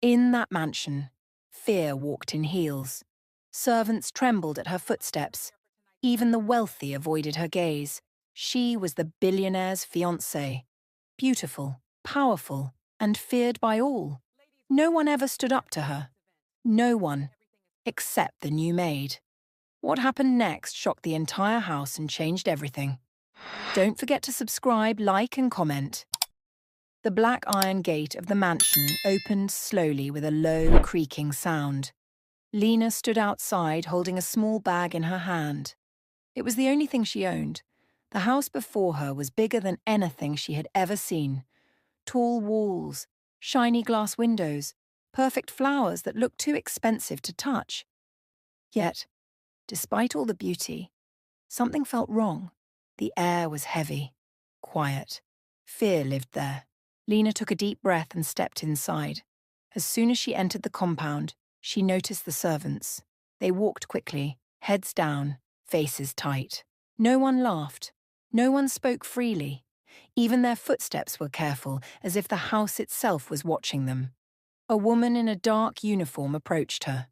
In that mansion, fear walked in heels. Servants trembled at her footsteps. Even the wealthy avoided her gaze. She was the billionaire's fiancée. Beautiful, powerful, and feared by all. No one ever stood up to her. No one, except the new maid. What happened next shocked the entire house and changed everything. Don't forget to subscribe, like, and comment. The black iron gate of the mansion opened slowly with a low, creaking sound. Lena stood outside holding a small bag in her hand. It was the only thing she owned. The house before her was bigger than anything she had ever seen. Tall walls, shiny glass windows, perfect flowers that looked too expensive to touch. Yet, despite all the beauty, something felt wrong. The air was heavy, quiet. Fear lived there. Lena took a deep breath and stepped inside. As soon as she entered the compound, she noticed the servants. They walked quickly, heads down, faces tight. No one laughed. No one spoke freely. Even their footsteps were careful, as if the house itself was watching them. A woman in a dark uniform approached her.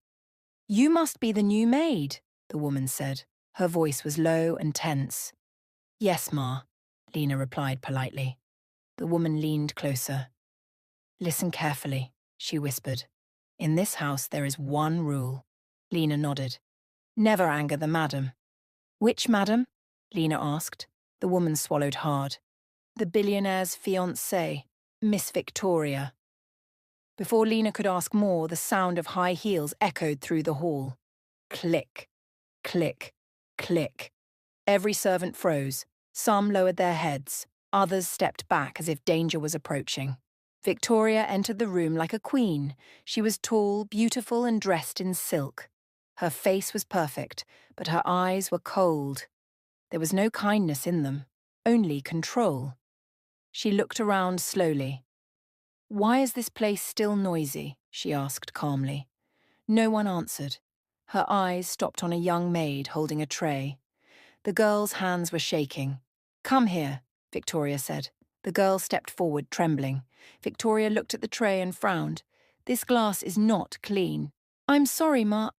"You must be the new maid," the woman said. Her voice was low and tense. "Yes, Ma," Lena replied politely. The woman leaned closer. "Listen carefully," she whispered. "In this house there is one rule." Lena nodded. "Never anger the madam." "Which madam?" Lena asked. The woman swallowed hard. "The billionaire's fiancée, Miss Victoria." Before Lena could ask more, the sound of high heels echoed through the hall. Click, click, click. Every servant froze. Some lowered their heads. Others stepped back as if danger was approaching. Victoria entered the room like a queen. She was tall, beautiful, and dressed in silk. Her face was perfect, but her eyes were cold. There was no kindness in them, only control. She looked around slowly. "Why is this place still noisy?" she asked calmly. No one answered. Her eyes stopped on a young maid holding a tray. The girl's hands were shaking. "Come here," Victoria said. The girl stepped forward, trembling. Victoria looked at the tray and frowned. "This glass is not clean." "I'm sorry, Ma,"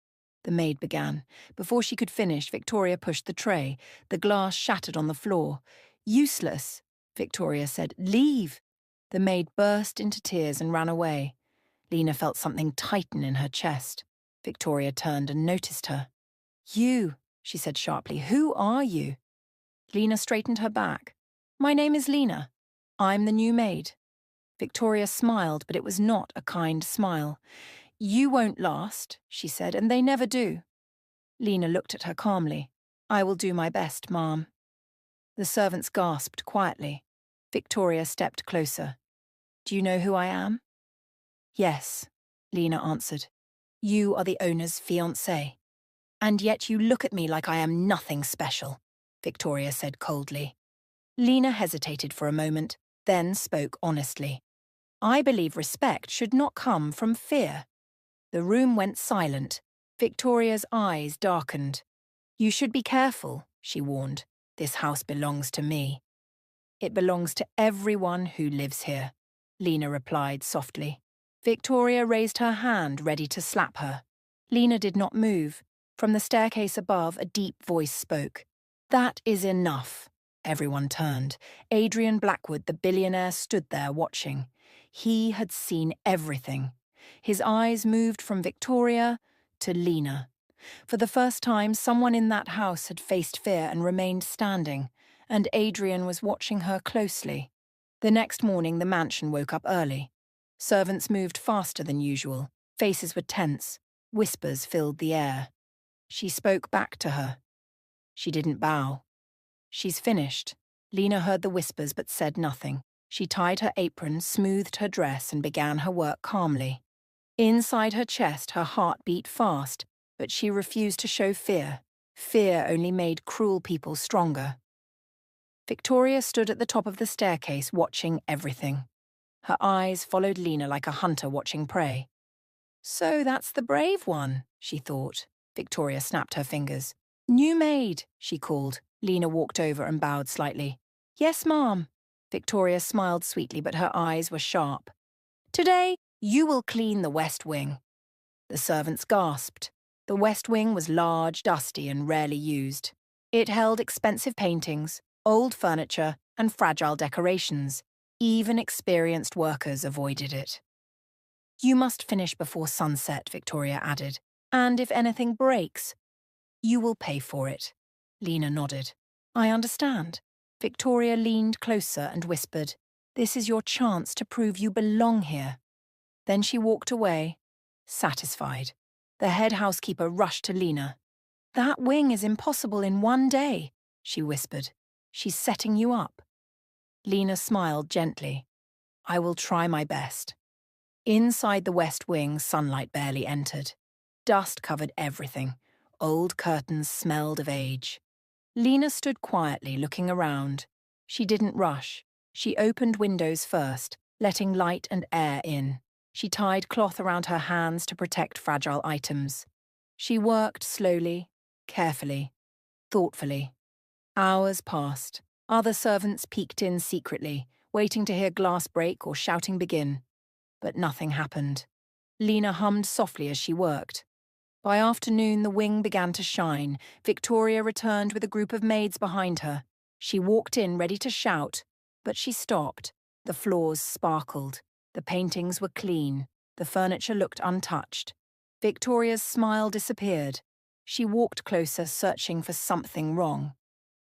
the maid began. Before she could finish, Victoria pushed the tray. The glass shattered on the floor. "Useless," Victoria said. "Leave." The maid burst into tears and ran away. Lena felt something tighten in her chest. Victoria turned and noticed her. "You," she said sharply. "Who are you?" Lena straightened her back. "My name is Lena. I'm the new maid." Victoria smiled, but it was not a kind smile. "You won't last," she said, "and they never do." Lena looked at her calmly. "I will do my best, Ma'am." The servants gasped quietly. Victoria stepped closer. "Do you know who I am?" "Yes," Lena answered. "You are the owner's fiancée." "And yet you look at me like I am nothing special," Victoria said coldly. Lena hesitated for a moment, then spoke honestly. "I believe respect should not come from fear." The room went silent. Victoria's eyes darkened. "You should be careful," she warned. "This house belongs to me." "It belongs to everyone who lives here," Lena replied softly. Victoria raised her hand, ready to slap her. Lena did not move. From the staircase above, a deep voice spoke. "That is enough." Everyone turned. Adrian Blackwood, the billionaire, stood there watching. He had seen everything. His eyes moved from Victoria to Lena. For the first time, someone in that house had faced fear and remained standing, and Adrian was watching her closely. The next morning, the mansion woke up early. Servants moved faster than usual. Faces were tense. Whispers filled the air. She spoke back to her. She didn't bow. "She's finished." Lena heard the whispers but said nothing. She tied her apron, smoothed her dress, and began her work calmly. Inside her chest, her heart beat fast, but she refused to show fear. Fear only made cruel people stronger. Victoria stood at the top of the staircase, watching everything. Her eyes followed Lena like a hunter watching prey. "So that's the brave one," she thought. Victoria snapped her fingers. "New maid," she called. Lena walked over and bowed slightly. "Yes, ma'am." Victoria smiled sweetly, but her eyes were sharp. "Today, You will clean the West Wing. The servants gasped. The West Wing was large, dusty, and rarely used. It held expensive paintings, old furniture, and fragile decorations. Even experienced workers avoided it. You must finish before sunset, Victoria added. And if anything breaks, you will pay for it. Lena nodded. I understand. Victoria leaned closer and whispered, This is your chance to prove you belong here. Then she walked away, satisfied. The head housekeeper rushed to Lena. That wing is impossible in one day, she whispered. She's setting you up. Lena smiled gently. I will try my best. Inside the West Wing, sunlight barely entered. Dust covered everything. Old curtains smelled of age. Lena stood quietly, looking around. She didn't rush. She opened windows first, letting light and air in. She tied cloth around her hands to protect fragile items. She worked slowly, carefully, thoughtfully. Hours passed. Other servants peeked in secretly, waiting to hear glass break or shouting begin. But nothing happened. Lena hummed softly as she worked. By afternoon, the wing began to shine. Victoria returned with a group of maids behind her. She walked in ready to shout, but she stopped. The floors sparkled. The paintings were clean. The furniture looked untouched. Victoria's smile disappeared. She walked closer, searching for something wrong.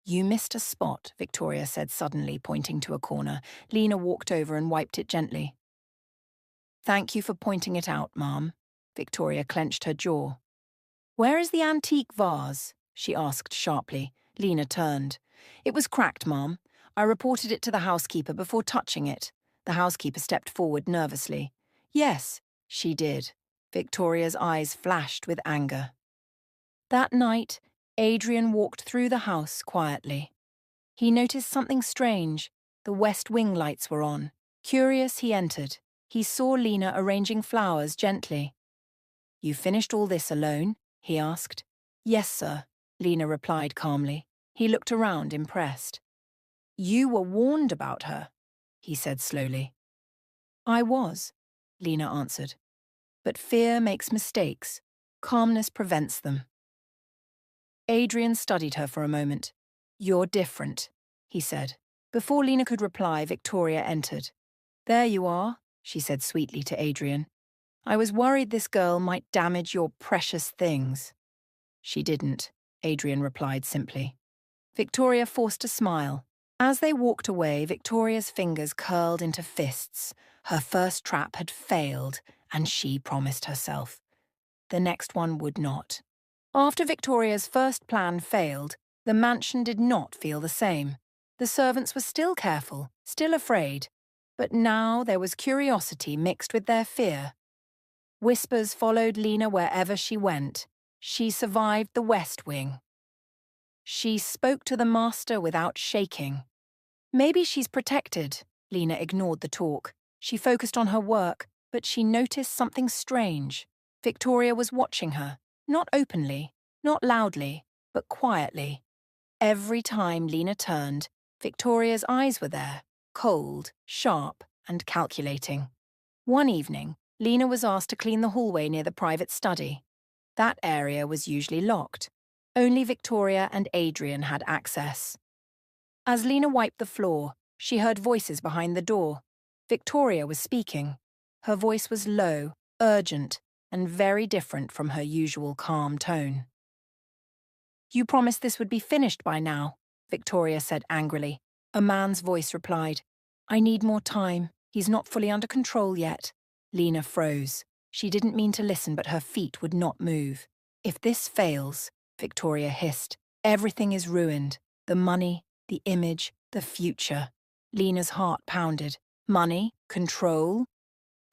You missed a spot, Victoria said suddenly, pointing to a corner. Lena walked over and wiped it gently. Thank you for pointing it out, Ma'am. Victoria clenched her jaw. Where is the antique vase? She asked sharply. Lena turned. It was cracked, Ma'am. I reported it to the housekeeper before touching it. The housekeeper stepped forward nervously. Yes, she did. Victoria's eyes flashed with anger. That night, Adrian walked through the house quietly. He noticed something strange. The West Wing lights were on. Curious, he entered. He saw Lena arranging flowers gently. You finished all this alone? He asked. Yes, sir, Lena replied calmly. He looked around, impressed. You were warned about her, he said slowly. I was, Lena answered. But fear makes mistakes. Calmness prevents them. Adrian studied her for a moment. You're different, he said. Before Lena could reply, Victoria entered. There you are, she said sweetly to Adrian. I was worried this girl might damage your precious things. She didn't, Adrian replied simply. Victoria forced a smile. As they walked away, Victoria's fingers curled into fists. Her first trap had failed, and she promised herself. The next one would not. After Victoria's first plan failed, the mansion did not feel the same. The servants were still careful, still afraid, but now there was curiosity mixed with their fear. Whispers followed Lena wherever she went. She survived the West Wing. She spoke to the master without shaking. Maybe she's protected. Lena ignored the talk. She focused on her work, but she noticed something strange. Victoria was watching her, not openly, not loudly, but quietly. Every time Lena turned, Victoria's eyes were there, cold, sharp, and calculating. One evening, Lena was asked to clean the hallway near the private study. That area was usually locked. Only Victoria and Adrian had access. As Lena wiped the floor, she heard voices behind the door. Victoria was speaking. Her voice was low, urgent, and very different from her usual calm tone. You promised this would be finished by now, Victoria said angrily. A man's voice replied, I need more time. He's not fully under control yet. Lena froze. She didn't mean to listen, but her feet would not move. If this fails, Victoria hissed, everything is ruined. The money, the image, the future. Lena's heart pounded. Money? Control?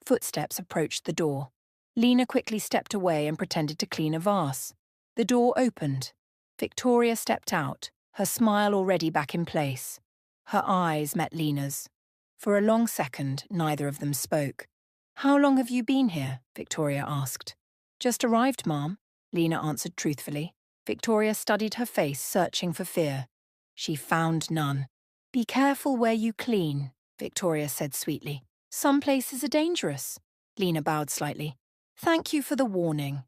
Footsteps approached the door. Lena quickly stepped away and pretended to clean a vase. The door opened. Victoria stepped out, her smile already back in place. Her eyes met Lena's. For a long second, neither of them spoke. How long have you been here? Victoria asked. Just arrived, Ma'am, Lena answered truthfully. Victoria studied her face, searching for fear. She found none. Be careful where you clean, Victoria said sweetly. Some places are dangerous. Lena bowed slightly. Thank you for the warning.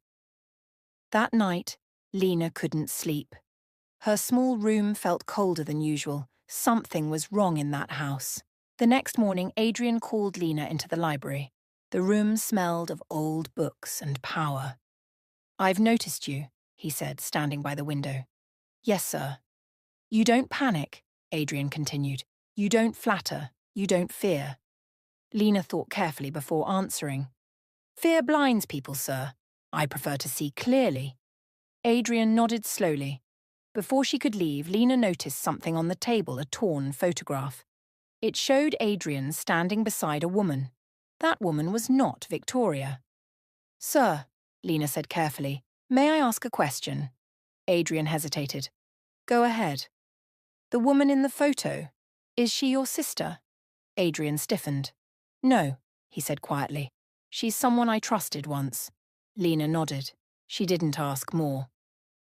That night, Lena couldn't sleep. Her small room felt colder than usual. Something was wrong in that house. The next morning, Adrian called Lena into the library. The room smelled of old books and power. I've noticed you, he said, standing by the window. Yes, sir. You don't panic, Adrian continued. You don't flatter. You don't fear. Lena thought carefully before answering. Fear blinds people, sir. I prefer to see clearly. Adrian nodded slowly. Before she could leave, Lena noticed something on the table, a torn photograph. It showed Adrian standing beside a woman. That woman was not Victoria. Sir, Lena said carefully, may I ask a question? Adrian hesitated. Go ahead. The woman in the photo, is she your sister? Adrian stiffened. No, he said quietly. She's someone I trusted once. Lena nodded. She didn't ask more.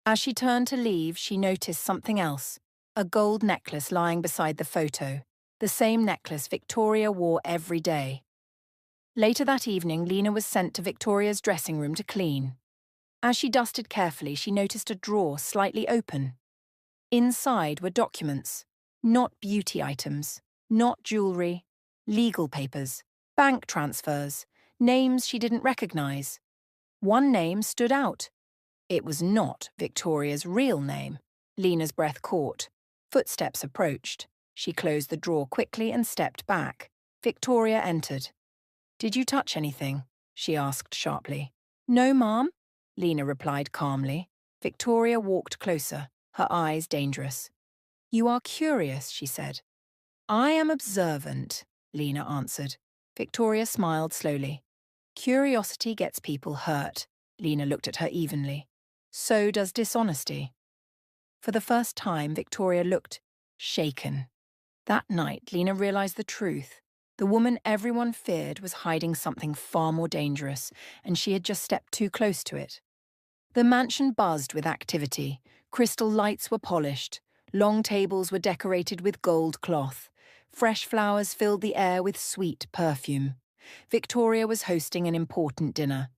As she turned to leave, she noticed something else, a gold necklace lying beside the photo, the same necklace Victoria wore every day. Later that evening, Lena was sent to Victoria's dressing room to clean. As she dusted carefully, she noticed a drawer slightly open. Inside were documents, not beauty items, not jewellery, legal papers, bank transfers, names she didn't recognise. One name stood out. It was not Victoria's real name. Lena's breath caught. Footsteps approached. She closed the drawer quickly and stepped back. Victoria entered. Did you touch anything? She asked sharply. No, ma'am, Lena replied calmly. Victoria walked closer, her eyes dangerous. You are curious, she said. I am observant, Lena answered. Victoria smiled slowly. Curiosity gets people hurt. Lena looked at her evenly. So does dishonesty. For the first time, Victoria looked shaken. That night, Lena realized the truth. The woman everyone feared was hiding something far more dangerous, and she had just stepped too close to it. The mansion buzzed with activity. Crystal lights were polished. Long tables were decorated with gold cloth. Fresh flowers filled the air with sweet perfume. Victoria was hosting an important dinner.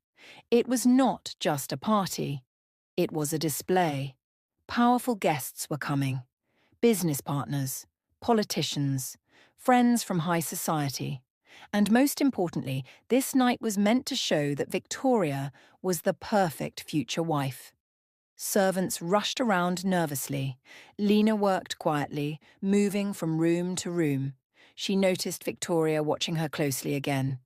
It was not just a party. It was a display. Powerful guests were coming. Business partners, politicians, friends from high society. And most importantly, this night was meant to show that Victoria was the perfect future wife. Servants rushed around nervously. Lena worked quietly, moving from room to room. She noticed Victoria watching her closely again.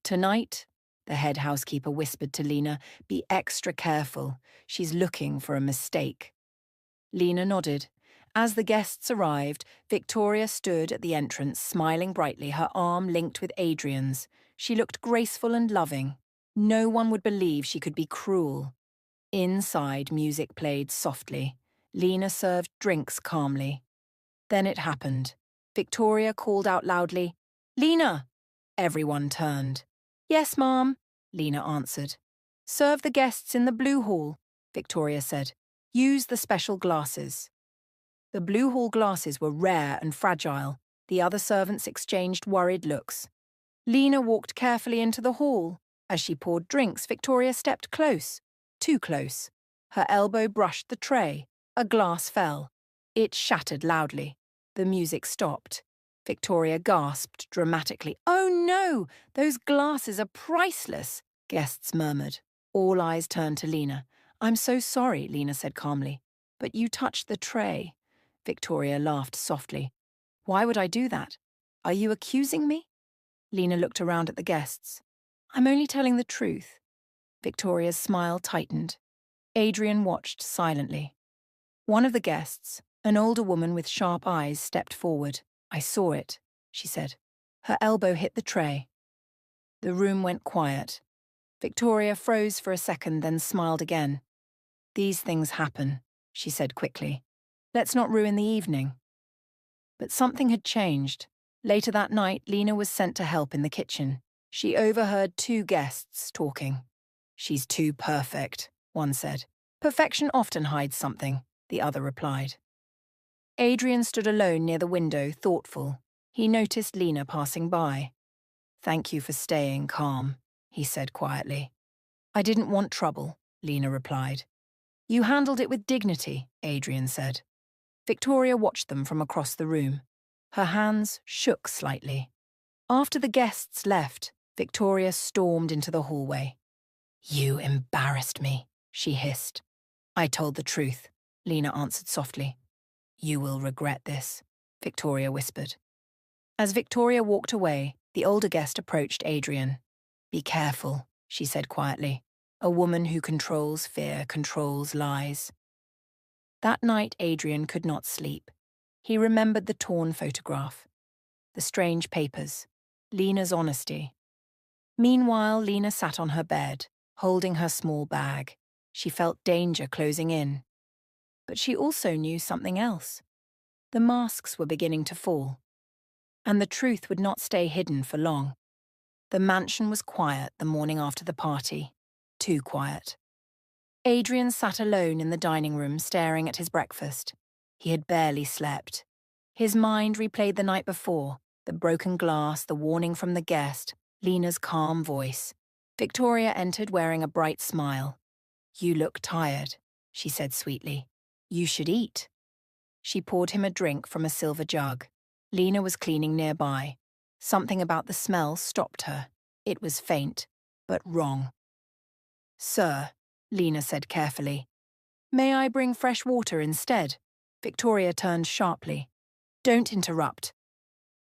Tonight, the head housekeeper whispered to Lena, be extra careful. She's looking for a mistake. Lena nodded. As the guests arrived, Victoria stood at the entrance, smiling brightly, her arm linked with Adrian's. She looked graceful and loving. No one would believe she could be cruel. Inside, music played softly. Lena served drinks calmly. Then it happened. Victoria called out loudly, Lena! Everyone turned. Yes, ma'am, Lena answered. Serve the guests in the blue hall, Victoria said. Use the special glasses. The blue hall glasses were rare and fragile. The other servants exchanged worried looks. Lena walked carefully into the hall. As she poured drinks, Victoria stepped close. Too close. Her elbow brushed the tray. A glass fell. It shattered loudly. The music stopped. Victoria gasped dramatically. Oh no! Those glasses are priceless, guests murmured. All eyes turned to Lena. I'm so sorry, Lena said calmly. But you touched the tray. Victoria laughed softly. Why would I do that? Are you accusing me? Lena looked around at the guests. I'm only telling the truth. Victoria's smile tightened. Adrian watched silently. One of the guests, an older woman with sharp eyes, stepped forward. I saw it, she said. Her elbow hit the tray. The room went quiet. Victoria froze for a second, then smiled again. These things happen, she said quickly. Let's not ruin the evening. But something had changed. Later that night, Lena was sent to help in the kitchen. She overheard two guests talking. She's too perfect, one said. Perfection often hides something, the other replied. Adrian stood alone near the window, thoughtful. He noticed Lena passing by. Thank you for staying calm, he said quietly. I didn't want trouble, Lena replied. You handled it with dignity, Adrian said. Victoria watched them from across the room. Her hands shook slightly. After the guests left, Victoria stormed into the hallway. You embarrassed me, she hissed. I told the truth, Lena answered softly. You will regret this, Victoria whispered. As Victoria walked away, the older guest approached Adrian. Be careful, she said quietly. A woman who controls fear controls lies. That night, Adrian could not sleep. He remembered the torn photograph, the strange papers, Lena's honesty. Meanwhile, Lena sat on her bed, holding her small bag. She felt danger closing in. But she also knew something else. The masks were beginning to fall. And the truth would not stay hidden for long. The mansion was quiet the morning after the party. Too quiet. Adrian sat alone in the dining room staring at his breakfast. He had barely slept. His mind replayed the night before, the broken glass, the warning from the guest, Lena's calm voice. Victoria entered wearing a bright smile. You look tired, she said sweetly. You should eat. She poured him a drink from a silver jug. Lena was cleaning nearby. Something about the smell stopped her. It was faint, but wrong. Sir, Lena said carefully. May I bring fresh water instead? Victoria turned sharply. Don't interrupt.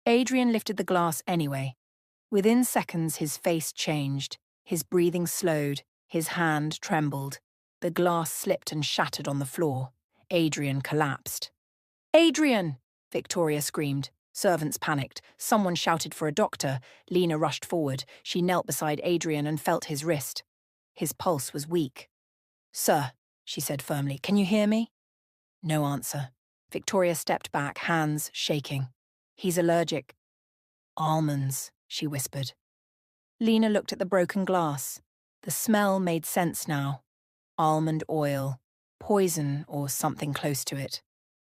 Adrian lifted the glass anyway. Within seconds, his face changed. His breathing slowed. His hand trembled. The glass slipped and shattered on the floor. Adrian collapsed. Adrian! Victoria screamed. Servants panicked. Someone shouted for a doctor. Lena rushed forward. She knelt beside Adrian and felt his wrist. His pulse was weak. Sir, she said firmly, can you hear me? No answer. Victoria stepped back, hands shaking. He's allergic. Almonds, she whispered. Lena looked at the broken glass. The smell made sense now. Almond oil, poison or something close to it.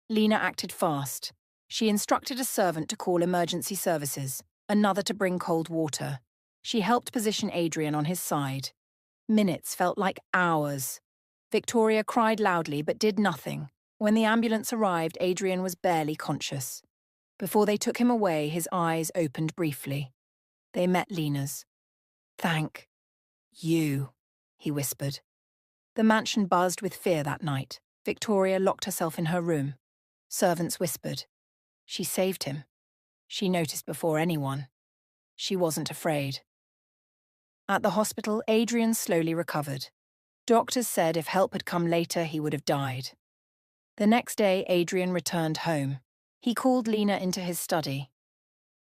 Lena acted fast. She instructed a servant to call emergency services, another to bring cold water. She helped position Adrian on his side. Minutes felt like hours. Victoria cried loudly but did nothing. When the ambulance arrived, Adrian was barely conscious. Before they took him away, his eyes opened briefly. They met Lena's. Thank you, he whispered. The mansion buzzed with fear that night. Victoria locked herself in her room. Servants whispered. She saved him. She noticed before anyone. She wasn't afraid. At the hospital, Adrian slowly recovered. Doctors said if help had come later, he would have died. The next day, Adrian returned home. He called Lena into his study.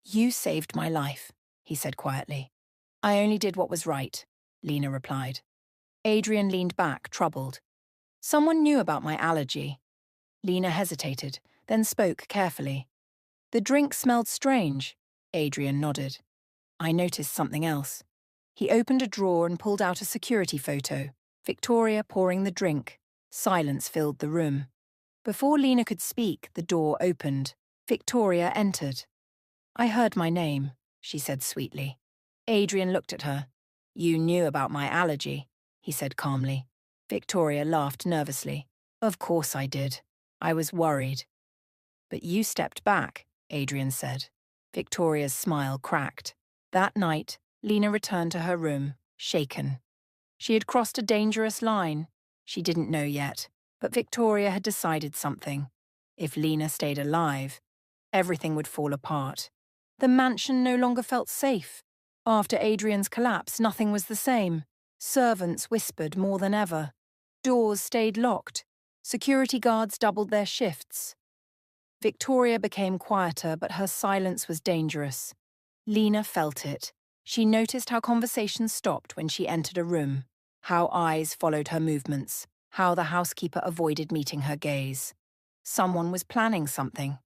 You saved my life, he said quietly. I only did what was right, Lena replied. Adrian leaned back, troubled. Someone knew about my allergy. Lena hesitated, then spoke carefully. The drink smelled strange. Adrian nodded. I noticed something else. He opened a drawer and pulled out a security photo. Victoria pouring the drink. Silence filled the room. Before Lena could speak, the door opened. Victoria entered. I heard my name, she said sweetly. Adrian looked at her. You knew about my allergy, he said calmly. Victoria laughed nervously. Of course I did. I was worried. But you stepped back, Adrian said. Victoria's smile cracked. That night, Lena returned to her room, shaken. She had crossed a dangerous line. She didn't know yet, but Victoria had decided something. If Lena stayed alive, everything would fall apart. The mansion no longer felt safe. After Adrian's collapse, nothing was the same. Servants whispered more than ever. Doors stayed locked. Security guards doubled their shifts. Victoria became quieter, but her silence was dangerous. Lena felt it. She noticed how conversations stopped when she entered a room, how eyes followed her movements, how the housekeeper avoided meeting her gaze. Someone was planning something.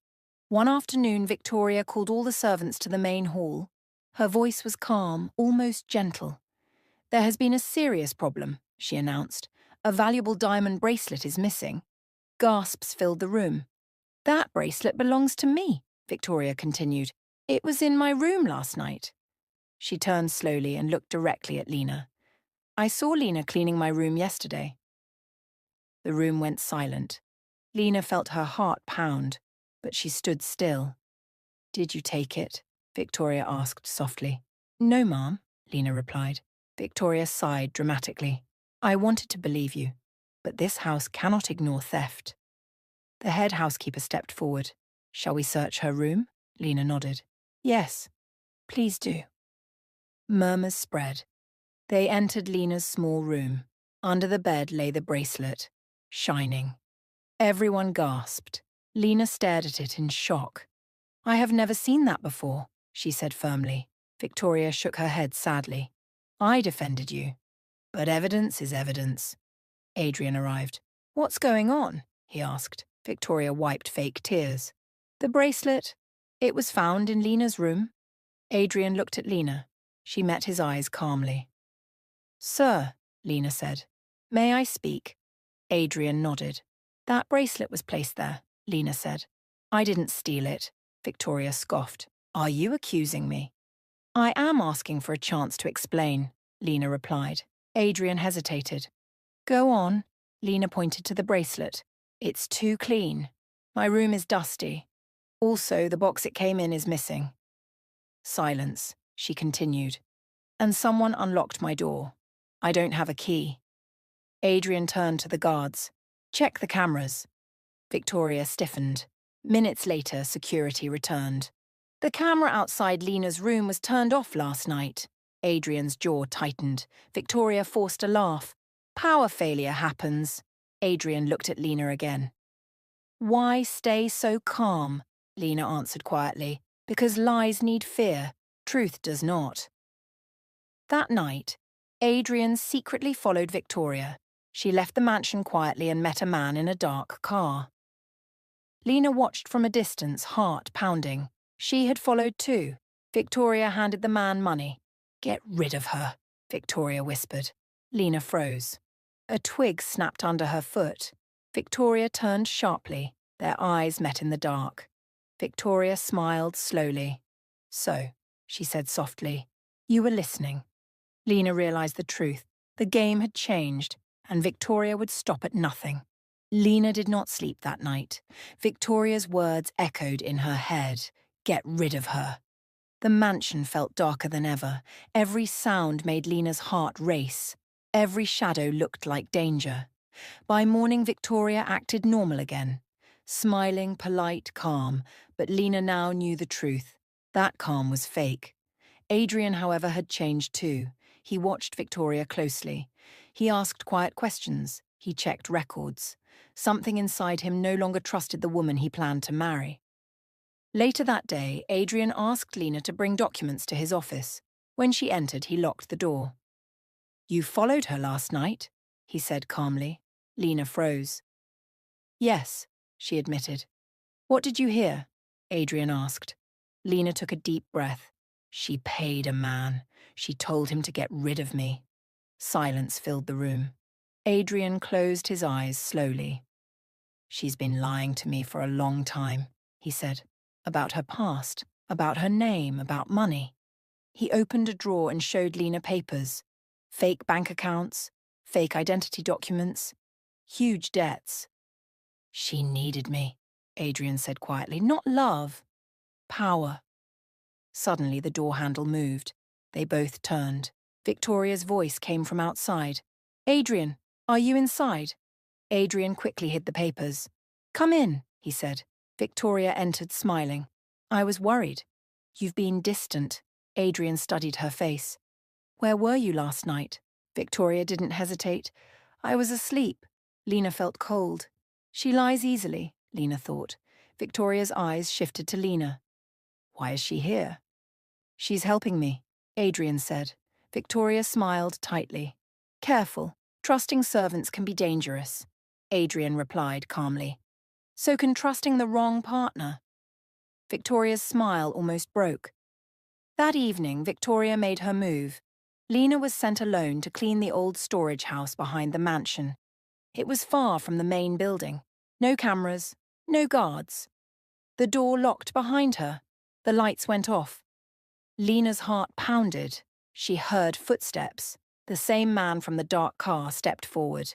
One afternoon, Victoria called all the servants to the main hall. Her voice was calm, almost gentle. There has been a serious problem, she announced. A valuable diamond bracelet is missing. Gasps filled the room. That bracelet belongs to me, Victoria continued. It was in my room last night. She turned slowly and looked directly at Lena. I saw Lena cleaning my room yesterday. The room went silent. Lena felt her heart pound, but she stood still. Did you take it? Victoria asked softly. No, ma'am, Lena replied. Victoria sighed dramatically. I wanted to believe you, but this house cannot ignore theft. The head housekeeper stepped forward. Shall we search her room? Lena nodded. Yes, please do. Murmurs spread. They entered Lena's small room. Under the bed lay the bracelet, shining. Everyone gasped. Lena stared at it in shock. I have never seen that before, she said firmly. Victoria shook her head sadly. I defended you. But evidence is evidence. Adrian arrived. What's going on? He asked. Victoria wiped fake tears. The bracelet. It was found in Lena's room. Adrian looked at Lena. She met his eyes calmly. Sir, Lena said, may I speak? Adrian nodded. That bracelet was placed there, Lena said. I didn't steal it. Victoria scoffed. Are you accusing me? I am asking for a chance to explain, Lena replied. Adrian hesitated. Go on. Lena pointed to the bracelet. It's too clean. My room is dusty. Also, the box it came in is missing. Silence, she continued. And someone unlocked my door. I don't have a key. Adrian turned to the guards. Check the cameras. Victoria stiffened. Minutes later, security returned. The camera outside Lena's room was turned off last night. Adrian's jaw tightened. Victoria forced a laugh. Power failure happens. Adrian looked at Lena again. Why stay so calm? Lena answered quietly. Because lies need fear. Truth does not. That night, Adrian secretly followed Victoria. She left the mansion quietly and met a man in a dark car. Lena watched from a distance, heart pounding. She had followed too. Victoria handed the man money. Get rid of her, Victoria whispered. Lena froze. A twig snapped under her foot. Victoria turned sharply. Their eyes met in the dark. Victoria smiled slowly. So, she said softly, you were listening. Lena realized the truth. The game had changed, and Victoria would stop at nothing. Lena did not sleep that night. Victoria's words echoed in her head. Get rid of her. The mansion felt darker than ever. Every sound made Lena's heart race. Every shadow looked like danger. By morning, Victoria acted normal again. Smiling, polite, calm, but Lena now knew the truth. That calm was fake. Adrian, however, had changed too. He watched Victoria closely. He asked quiet questions. He checked records. Something inside him no longer trusted the woman he planned to marry. Later that day, Adrian asked Lena to bring documents to his office. When she entered, he locked the door. You followed her last night, he said calmly. Lena froze. Yes, she admitted. What did you hear? Adrian asked. Lena took a deep breath. She paid a man. She told him to get rid of me. Silence filled the room. Adrian closed his eyes slowly. She's been lying to me for a long time, he said. About her past, about her name, about money. He opened a drawer and showed Lena papers. Fake bank accounts, fake identity documents, huge debts. She needed me, Adrian said quietly. Not love. Power. Suddenly the door handle moved. They both turned. Victoria's voice came from outside. Adrian, are you inside? Adrian quickly hid the papers. Come in, he said. Victoria entered smiling. I was worried. You've been distant. Adrian studied her face. Where were you last night? Victoria didn't hesitate. I was asleep. Lena felt cold. She lies easily, Lena thought. Victoria's eyes shifted to Lena. Why is she here? She's helping me, Adrian said. Victoria smiled tightly. Careful. Trusting servants can be dangerous, Adrian replied calmly. So can trusting the wrong partner. Victoria's smile almost broke. That evening, Victoria made her move. Lena was sent alone to clean the old storage house behind the mansion. It was far from the main building. No cameras, no guards. The door locked behind her. The lights went off. Lena's heart pounded. She heard footsteps. The same man from the dark car stepped forward.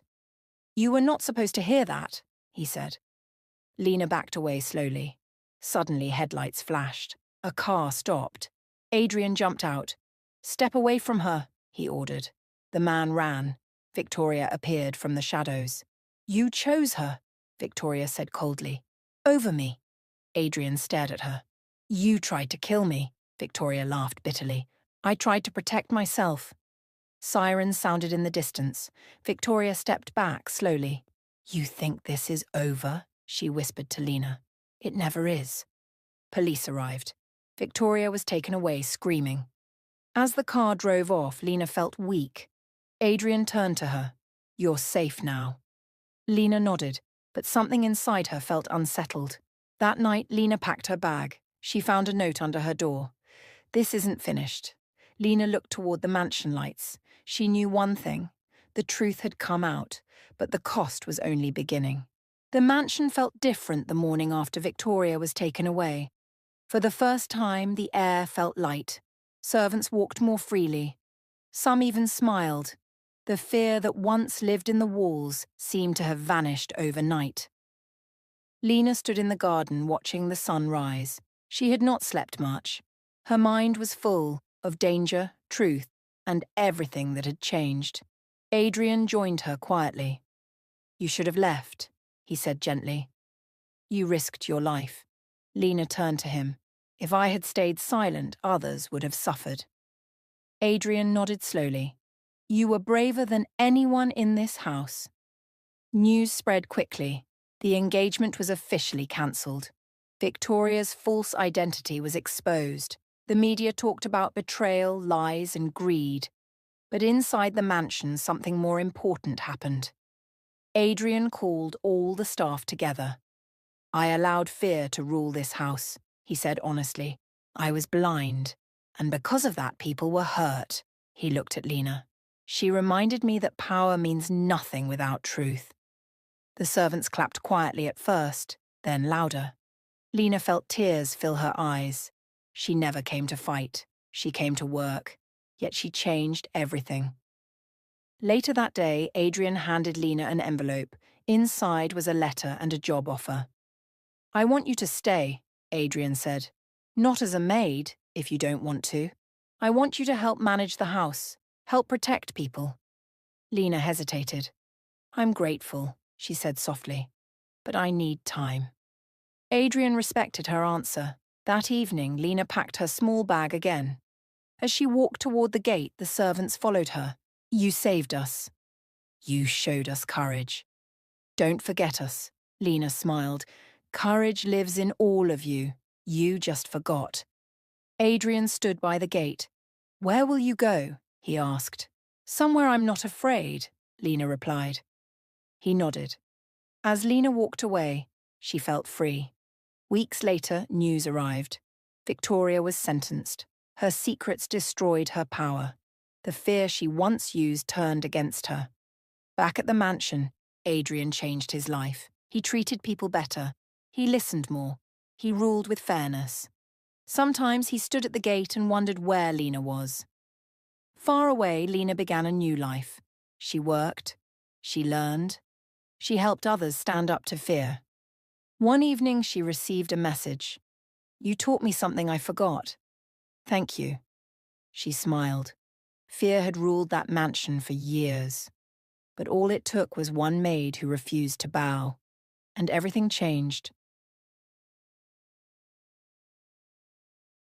"You were not supposed to hear that," he said. Lena backed away slowly. Suddenly, headlights flashed. A car stopped. Adrian jumped out. "Step away from her," he ordered. The man ran. Victoria appeared from the shadows. "You chose her," Victoria said coldly. "Over me." Adrian stared at her. "You tried to kill me," Victoria laughed bitterly. "I tried to protect myself." Sirens sounded in the distance. Victoria stepped back slowly. "You think this is over?" she whispered to Lena. "It never is." Police arrived. Victoria was taken away screaming. As the car drove off, Lena felt weak. Adrian turned to her. "You're safe now." Lena nodded, but something inside her felt unsettled. That night, Lena packed her bag. She found a note under her door. "This isn't finished." Lena looked toward the mansion lights. She knew one thing. The truth had come out, but the cost was only beginning. The mansion felt different the morning after Victoria was taken away. For the first time, the air felt light. Servants walked more freely. Some even smiled. The fear that once lived in the walls seemed to have vanished overnight. Lena stood in the garden watching the sun rise. She had not slept much. Her mind was full of danger, truth, and everything that had changed. Adrian joined her quietly. "You should have left," he said gently. "You risked your life." Lena turned to him. "If I had stayed silent, others would have suffered." Adrian nodded slowly. "You were braver than anyone in this house." News spread quickly. The engagement was officially cancelled. Victoria's false identity was exposed. The media talked about betrayal, lies, and greed. But inside the mansion, something more important happened. Adrian called all the staff together. "I allowed fear to rule this house," he said honestly. "I was blind, and because of that, people were hurt." He looked at Lena. "She reminded me that power means nothing without truth." The servants clapped quietly at first, then louder. Lena felt tears fill her eyes. She never came to fight. She came to work. Yet she changed everything. Later that day, Adrian handed Lena an envelope. Inside was a letter and a job offer. "I want you to stay," Adrian said. "Not as a maid, if you don't want to. I want you to help manage the house, help protect people." Lena hesitated. "I'm grateful," she said softly, "but I need time." Adrian respected her answer. That evening, Lena packed her small bag again. As she walked toward the gate, the servants followed her. "You saved us. You showed us courage. Don't forget us," Lena smiled. "Courage lives in all of you. You just forgot." Adrian stood by the gate. "Where will you go?" he asked. "Somewhere I'm not afraid," Lena replied. He nodded. As Lena walked away, she felt free. Weeks later, news arrived. Victoria was sentenced. Her secrets destroyed her power. The fear she once used turned against her. Back at the mansion, Adrian changed his life. He treated people better. He listened more. He ruled with fairness. Sometimes he stood at the gate and wondered where Lena was. Far away, Lena began a new life. She worked. She learned. She helped others stand up to fear. One evening, she received a message. "You taught me something I forgot." "Thank you." She smiled. Fear had ruled that mansion for years. But all it took was one maid who refused to bow. And everything changed.